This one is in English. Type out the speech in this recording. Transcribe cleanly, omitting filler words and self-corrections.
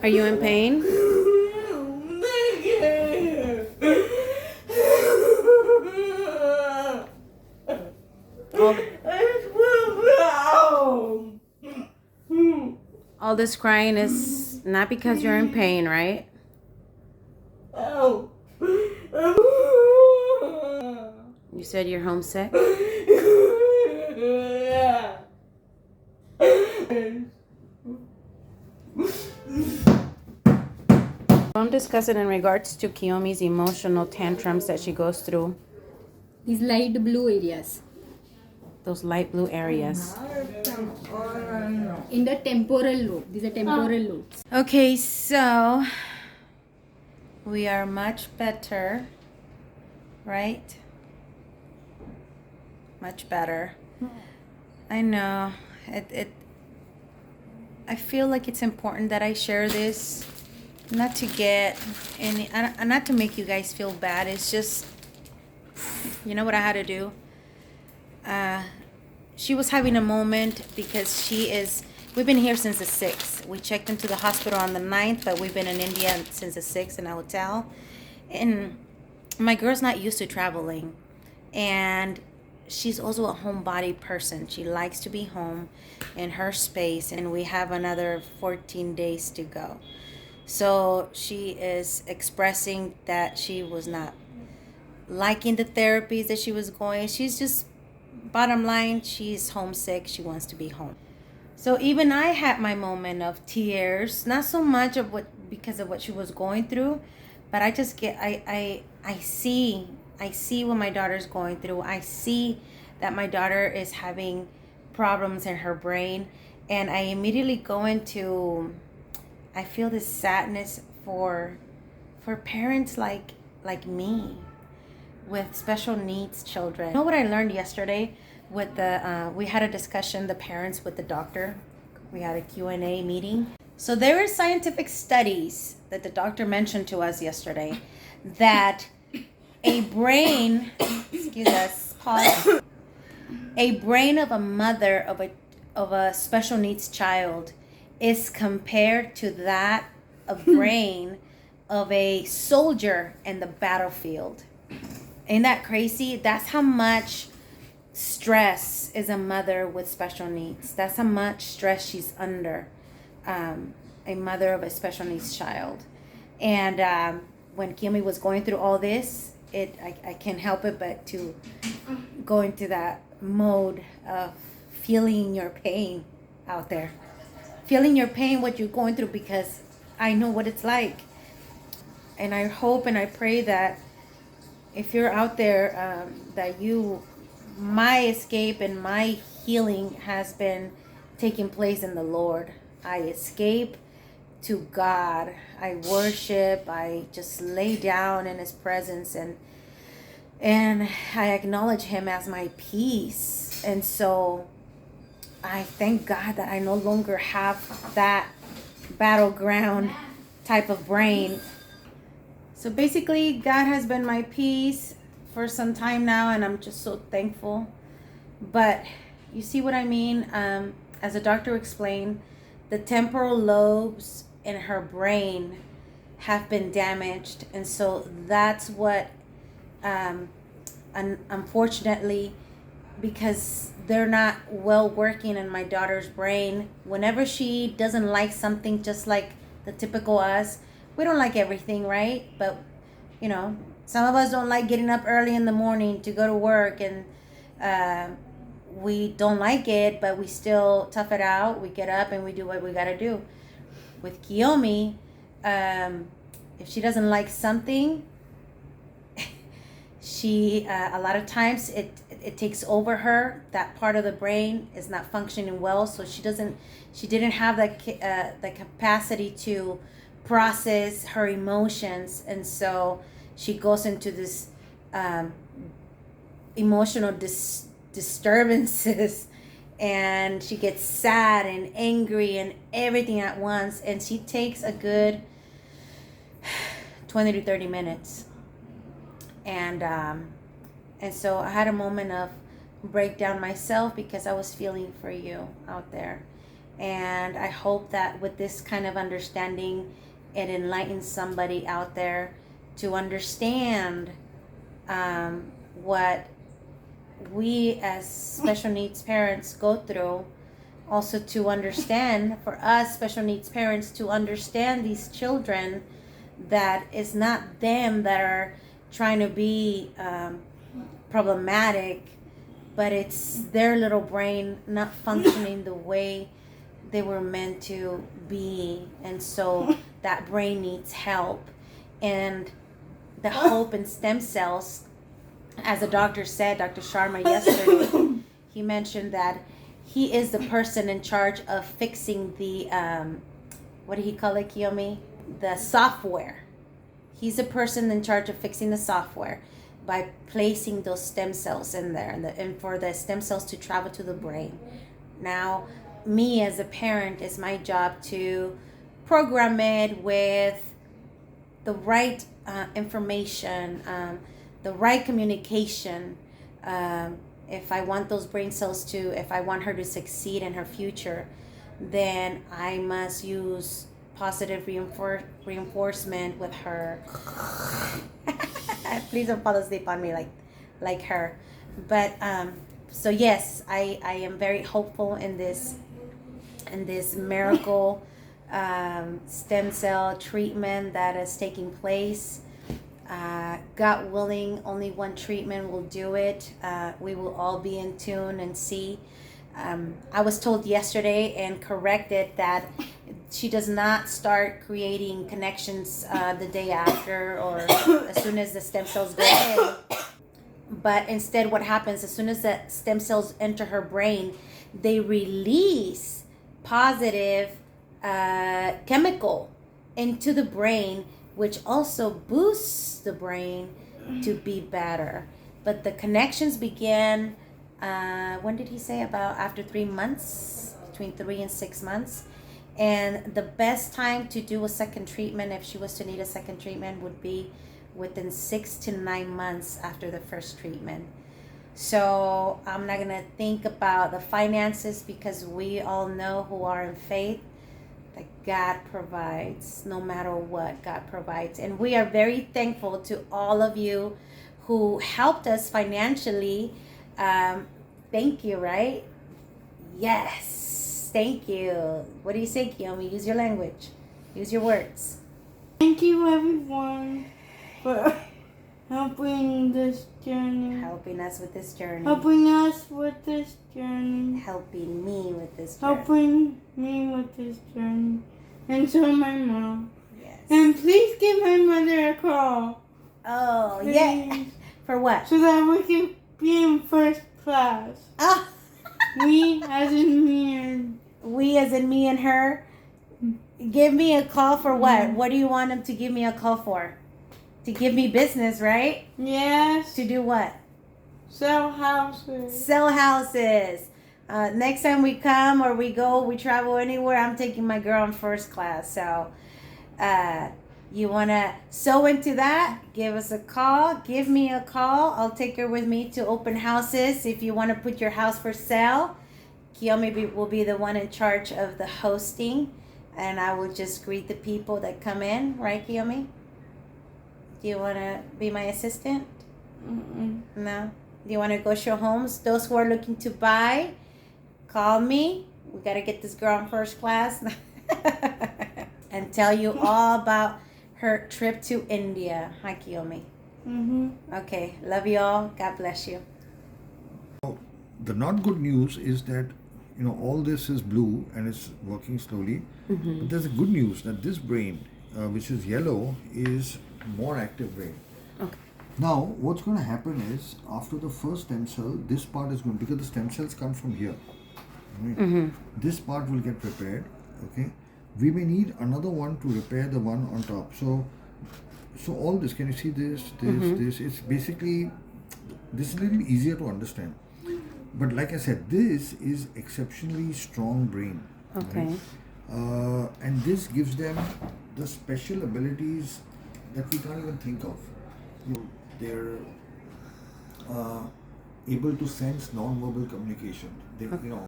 Are you in pain? All this crying is not because you're in pain, right? You said you're homesick? Don't discuss it in regards to Kiyomi's emotional tantrums that she goes through. These light blue areas. Those light blue areas. In the temporal lobe. These are temporal lobes. Okay, so we are much better, right? Much better. I know. I feel like it's important that I share this, not to get any, not to make you guys feel bad. It's just, you know what I had to do? She was having a moment because we've been here since the 6th. We checked into the hospital on the 9th, but we've been in India since the 6th in a hotel. And my girl's not used to traveling. And she's also a homebody person. She likes to be home in her space, and we have another 14 days to go. So she is expressing that she was not liking the therapies that she was going. She's just, bottom line, she's homesick. She wants to be home. So even I had my moment of tears, not so much because of what she was going through, but I just I see what my daughter's going through. I see that my daughter is having problems in her brain, and I immediately go into, I feel this sadness for parents like me with special needs children. You know what I learned yesterday with we had a discussion, the parents with the doctor. We had a Q&A meeting. So there are scientific studies that the doctor mentioned to us yesterday that a brain, excuse us, pause, a brain of a mother of a special needs child is compared to that of brain of a soldier in the battlefield. Ain't that crazy? That's how much stress is a mother with special needs. That's how much stress she's under, a mother of a special needs child. And when Kiyomi was going through all this, I can't help it but to go into that mode of feeling your pain out there. Feeling your pain, what you're going through, because I know what it's like. And I hope and I pray that if you're out there, that my escape and my healing has been taking place in the Lord. I escape to God. I worship. I just lay down in His presence, and I acknowledge Him as my peace. And so I thank God that I no longer have that battleground type of brain. So basically, God has been my peace for some time now, and I'm just so thankful. But you see what I mean? As the doctor explained, the temporal lobes in her brain have been damaged, and so that's what, unfortunately, because they're not well working in my daughter's brain, whenever she doesn't like something, just like the typical us, we don't like everything, right? But, you know, some of us don't like getting up early in the morning to go to work, and we don't like it, but we still tough it out. We get up and we do what we got to do. With Kiyomi, if she doesn't like something, she a lot of times it takes over her. That part of the brain is not functioning well, so she didn't have the capacity to process her emotions, and so she goes into this emotional disturbances, and she gets sad and angry and everything at once, and she takes a good 20 to 30 minutes. And so I had a moment of breakdown myself, because I was feeling for you out there. And I hope that with this kind of understanding, it enlightens somebody out there to understand what we as special needs parents go through. Also to understand, for us special needs parents, to understand these children, that it's not them that are trying to be problematic, but it's their little brain not functioning the way they were meant to be. And so that brain needs help. And the hope in stem cells, as the doctor said, Dr. Sharma yesterday, he mentioned that he is the person in charge of fixing the, what did he call it, Kiyomi? The software. He's the person in charge of fixing the software by placing those stem cells in there, and for the stem cells to travel to the brain. Now, me as a parent, it's my job to program it with the right information, the right communication. If I want those brain cells to, if I want her to succeed in her future, then I must use positive reinforcement with her. Please don't fall asleep on me like her. But so yes, I am very hopeful in this miracle stem cell treatment that is taking place. God willing, only one treatment will do it. We will all be in tune and see. I was told yesterday and corrected that she does not start creating connections the day after or as soon as the stem cells go in. But instead, what happens, as soon as the stem cells enter her brain, they release positive chemical into the brain, which also boosts the brain to be better. But the connections begin, when did he say? About after 3 months, between 3 and 6 months. And the best time to do a second treatment, if she was to need a second treatment, would be within 6 to 9 months after the first treatment. So I'm not going to think about the finances, because we all know who are in faith that God provides. No matter what, God provides. And we are very thankful to all of you who helped us financially. Thank you, right? Yes, thank you. What do you say, Kiyomi? Use your language. Use your words. Thank you, everyone, for helping this journey. Helping us with this journey. Helping us with this journey. Helping me with this journey. Helping me with this journey. And so my mom. Yes. And please give my mother a call. Oh, Please. yeah. For what? So that we can be in first class. Oh. Me as in me and... We as in me and her. Give me a call for what? What do you want him to give me a call for? To give me business, right? Yes. To do what? Sell houses. Sell houses. Next time we come or we go, we travel anywhere, I'm taking my girl in first class. So you want to sew into that? Give us a call. Give me a call. I'll take her with me to open houses. If you want to put your house for sale, Kiyomi will be the one in charge of the hosting. And I will just greet the people that come in. Right, Kiyomi? Do you want to be my assistant? Mm-mm. No? Do you want to go show homes? Those who are looking to buy, call me. We got to get this girl in first class. And tell you all about her trip to India. Hi, Kiyomi. Mm-hmm. Okay. Love you all. God bless you. The not good news is that all this is blue and it's working slowly. Mm-hmm. But there's a good news that this brain, which is yellow, is more active brain. Okay. Now, what's going to happen is after the first stem cell, this part is going, because the stem cells come from here. Right? Mm-hmm. This part will get repaired. Okay. We may need another one to repair the one on top. So all this, can you see this? This? It's basically, this is a little easier to understand. But like I said, this is exceptionally strong brain. Okay. Right? And this gives them the special abilities that we can't even think of. They're able to sense non-verbal communication. They,